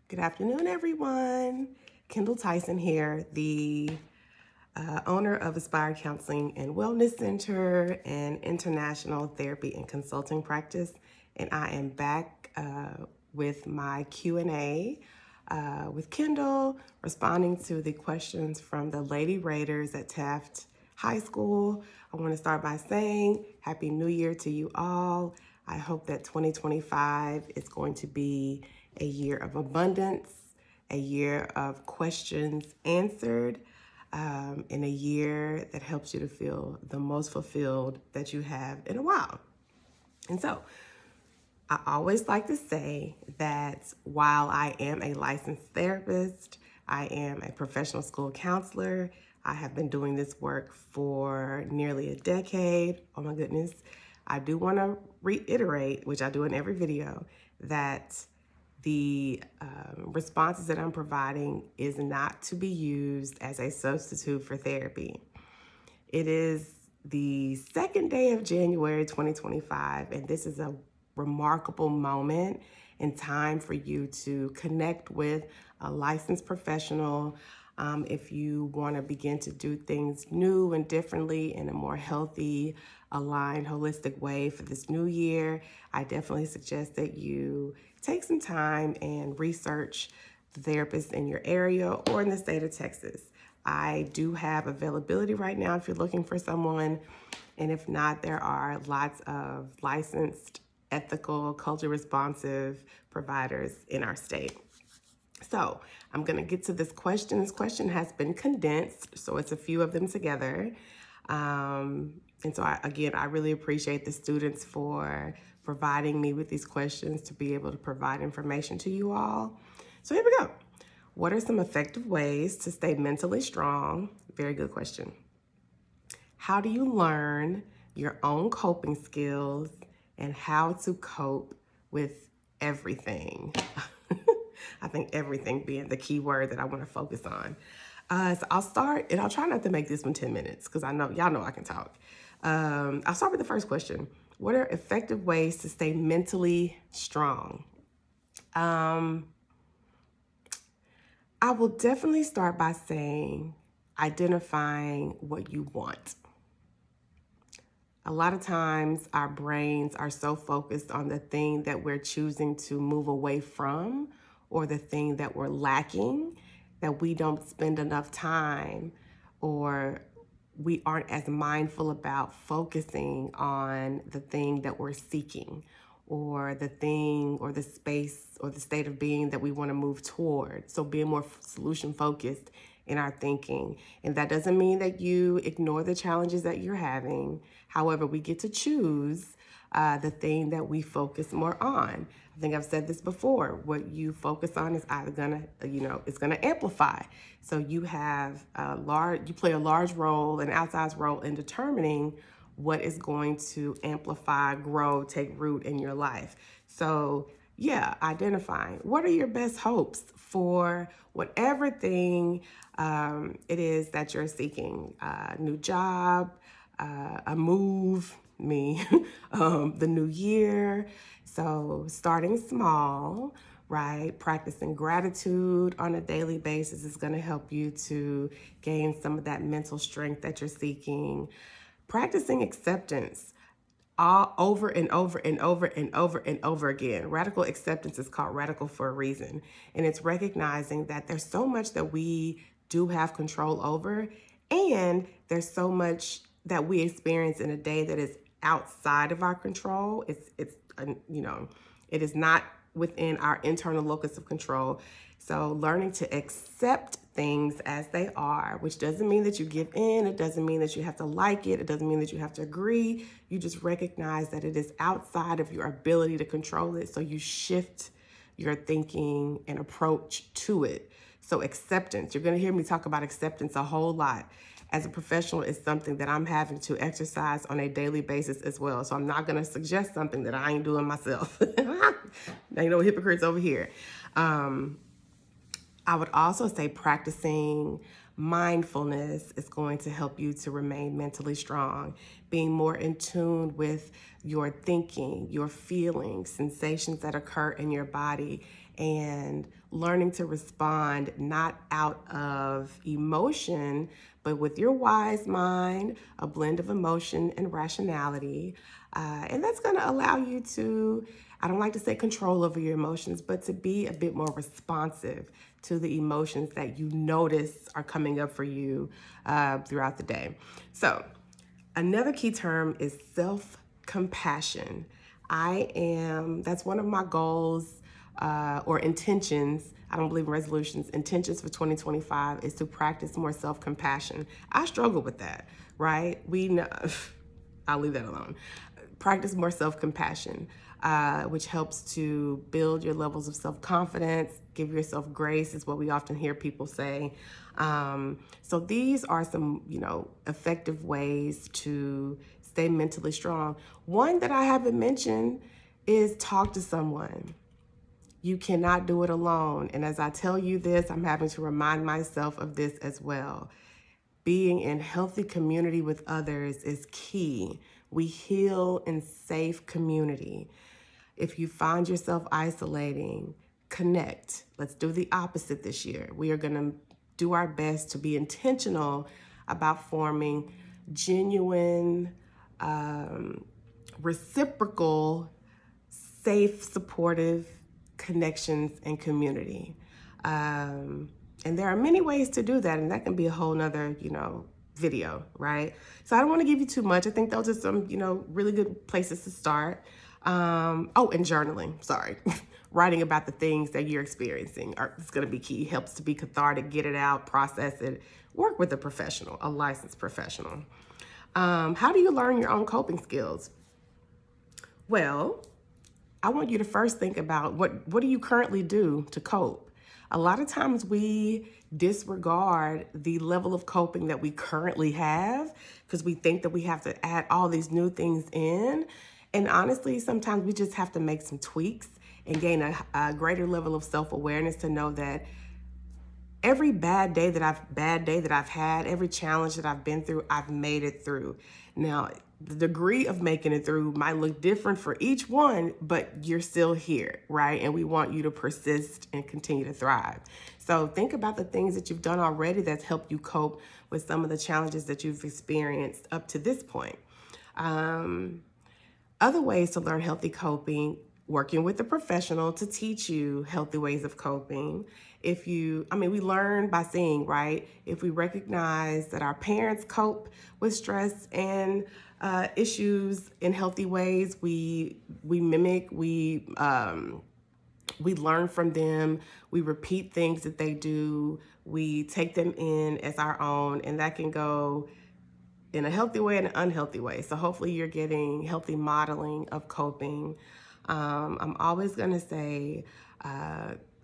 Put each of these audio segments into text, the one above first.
Good afternoon, everyone. Kindall Tyson here, the owner of Aspire Counseling and Wellness Center and International Therapy and Consulting Practice. And I am back with my Q&A with Kindall, responding to the questions from the Lady Raiders at Taft High School. I want to start by saying Happy New Year to you all. I hope that 2025 is going to be a year of abundance, a year of questions answered, and a year that helps you to feel the most fulfilled that you have in a while. And so I always like to say that while I am a licensed therapist, I am a professional school counselor. I have been doing this work for nearly a decade. Oh my goodness. I do want to reiterate, which I do in every video, that the responses that I'm providing is not to be used as a substitute for therapy. It is the second day of January 2025, and this is a remarkable moment in time for you to connect with a licensed professional. If you want to begin to do things new and differently in a more healthy, aligned, holistic way for this new year, I definitely suggest that you take some time and research the therapists in your area or in the state of Texas. I do have availability right now if you're looking for someone. And if not, there are lots of licensed, ethical, culture responsive providers in our state. So I'm going to get to this question. This question has been condensed, so it's a few of them together. And so I really appreciate the students for providing me with these questions to be able to provide information to you all. So here we go. What are some effective ways to stay mentally strong? Very good question. How do you learn your own coping skills and how to cope with everything? I think everything being the key word that I want to focus on. So I'll start, and I'll try not to make this one 10 minutes because I know y'all know I can talk. I'll start with the first question. What are effective ways to stay mentally strong? I will definitely start by saying identifying what you want. A lot of times our brains are so focused on the thing that we're choosing to move away from or the thing that we're lacking that we don't spend enough time, or we aren't as mindful about focusing on the thing that we're seeking or the thing or the space or the state of being that we want to move toward. So being more solution focused in our thinking. And that doesn't mean that you ignore the challenges that you're having. However, we get to choose the thing that we focus more on. I think I've said this before. What you focus on is either gonna, it's gonna amplify. So you have you play a large role, an outsized role in determining what is going to amplify, grow, take root in your life. So yeah, identifying what are your best hopes for whatever thing it is that you're seeking. New job, a move, the new year. So starting small, right? Practicing gratitude on a daily basis is going to help you to gain some of that mental strength that you're seeking. Practicing acceptance all over and over and over and over and over again. Radical acceptance is called radical for a reason. And it's recognizing that there's so much that we do have control over, and there's so much that we experience in a day that is outside of our control. It is not within our internal locus of control. So learning to accept things as they are, which doesn't mean that you give in. It doesn't mean that you have to like it. It doesn't mean that you have to agree. You just recognize that it is outside of your ability to control it. So you shift your thinking and approach to it. So acceptance, you're going to hear me talk about acceptance a whole lot. As a professional, it's something that I'm having to exercise on a daily basis as well. So I'm not going to suggest something that I ain't doing myself. Now, hypocrites over here. I would also say practicing Mindfulness is going to help you to remain mentally strong. Being more in tune with your thinking, your feelings, sensations that occur in your body, and learning to respond not out of emotion, but with your wise mind, a blend of emotion and rationality. And that's going to allow you to, I don't like to say control over your emotions, but to be a bit more responsive to the emotions that you notice are coming up for you throughout the day. So, another key term is self-compassion. That's one of my goals or intentions. I don't believe in resolutions. Intentions for 2025 is to practice more self-compassion. I struggle with that, right? We know, I'll leave that alone. Practice more self-compassion, which helps to build your levels of self-confidence, give yourself grace is what we often hear people say. So these are some, effective ways to stay mentally strong. One that I haven't mentioned is talk to someone. You cannot do it alone. And as I tell you this, I'm having to remind myself of this as well. Being in healthy community with others is key. We heal in safe community. If you find yourself isolating, connect. Let's do the opposite this year. We are going to do our best to be intentional about forming genuine, reciprocal, safe, supportive connections and community. And there are many ways to do that, and that can be a whole nother, video, right? So I don't want to give you too much. I think those are some, really good places to start. And journaling, sorry. Writing about the things that you're experiencing is going to be key. Helps to be cathartic, get it out, process it, work with a professional, a licensed professional. How do you learn your own coping skills? Well, I want you to first think about what do you currently do to cope? A lot of times we disregard the level of coping that we currently have because we think that we have to add all these new things in. And honestly, sometimes we just have to make some tweaks and gain a greater level of self-awareness to know that every bad day that I've had, every challenge that I've been through, I've made it through. Now, the degree of making it through might look different for each one, but you're still here, right? And we want you to persist and continue to thrive. So think about the things that you've done already that's helped you cope with some of the challenges that you've experienced up to this point. Other ways to learn healthy coping, working with a professional to teach you healthy ways of coping. We learn by seeing, right? If we recognize that our parents cope with stress and issues in healthy ways, we mimic, we learn from them, we repeat things that they do, we take them in as our own, and that can go in a healthy way and an unhealthy way. So hopefully you're getting healthy modeling of coping. I'm always going to say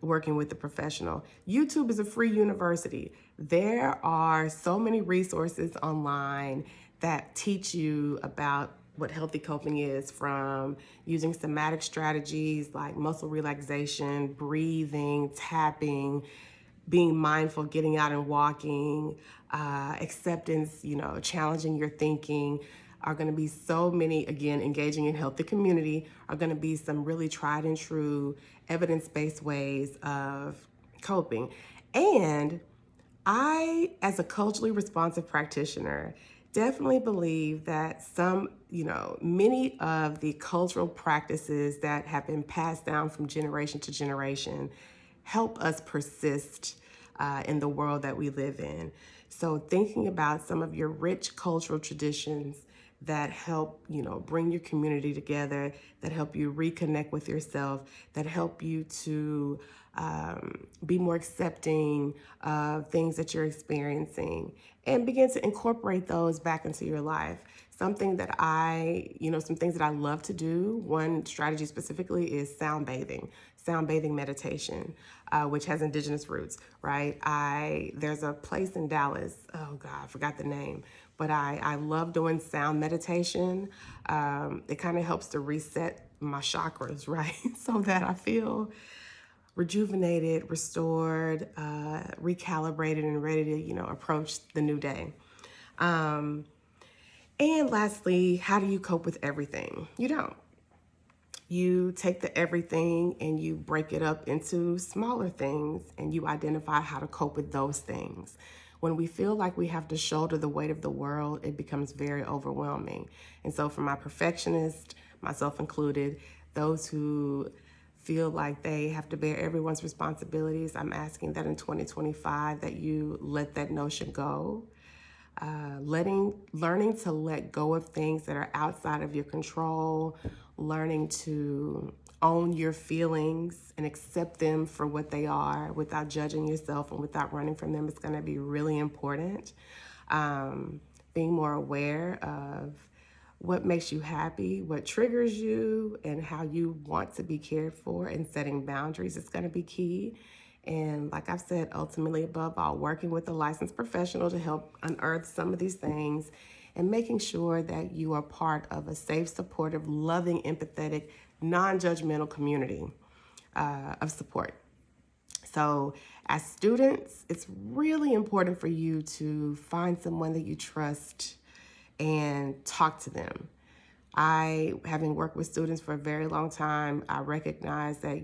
working with a professional. YouTube is a free university. There are so many resources online that teach you about what healthy coping is, from using somatic strategies like muscle relaxation, breathing, tapping, being mindful, getting out and walking, acceptance, challenging your thinking, are going to be so many, again, engaging in healthy community, are going to be some really tried and true evidence-based ways of coping. And I, as a culturally responsive practitioner, definitely believe that many of the cultural practices that have been passed down from generation to generation help us persist in the world that we live in. So thinking about some of your rich cultural traditions that help, bring your community together, that help you reconnect with yourself, that help you to be more accepting of things that you're experiencing, and begin to incorporate those back into your life. Some things that I love to do, one strategy specifically is sound bathing meditation, which has indigenous roots, right? There's a place in Dallas, oh God, I forgot the name, but I love doing sound meditation. It kind of helps to reset my chakras, right? So that I feel rejuvenated, restored, recalibrated, and ready to, approach the new day. And lastly, how do you cope with everything? You don't. You take the everything and you break it up into smaller things and you identify how to cope with those things. When we feel like we have to shoulder the weight of the world, it becomes very overwhelming. And so for my perfectionist, myself included, those who feel like they have to bear everyone's responsibilities, I'm asking that in 2025 that you let that notion go. Learning to let go of things that are outside of your control, learning to own your feelings and accept them for what they are without judging yourself and without running from them is going to be really important. Being more aware of what makes you happy, what triggers you, and how you want to be cared for, and setting boundaries is going to be key. And like I've said, ultimately, above all, working with a licensed professional to help unearth some of these things and making sure that you are part of a safe, supportive, loving, empathetic, non-judgmental community of support. So as students, it's really important for you to find someone that you trust and talk to them. Having worked with students for a very long time, I recognize that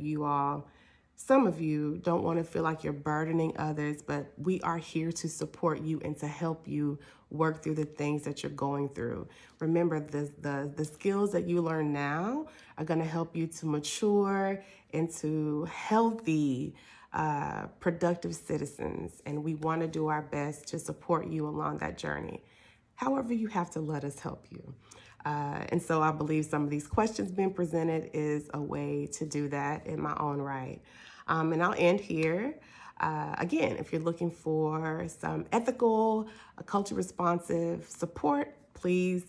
some of you don't want to feel like you're burdening others, but we are here to support you and to help you work through the things that you're going through. Remember, the skills that you learn now are going to help you to mature into healthy, productive citizens, and we want to do our best to support you along that journey. However, you have to let us help you. And so I believe some of these questions being presented is a way to do that in my own right. And I'll end here. Again, if you're looking for some ethical, culture responsive support, please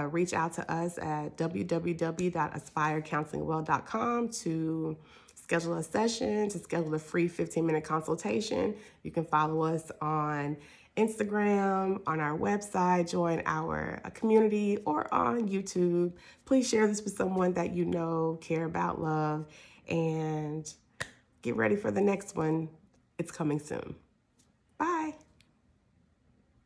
reach out to us at www.aspirecounselingwell.com to schedule a session, to schedule a free 15-minute consultation. You can follow us on Instagram, on our website, join our community, or on YouTube. Please share this with someone that you know, care about, love, and get ready for the next one. It's coming soon.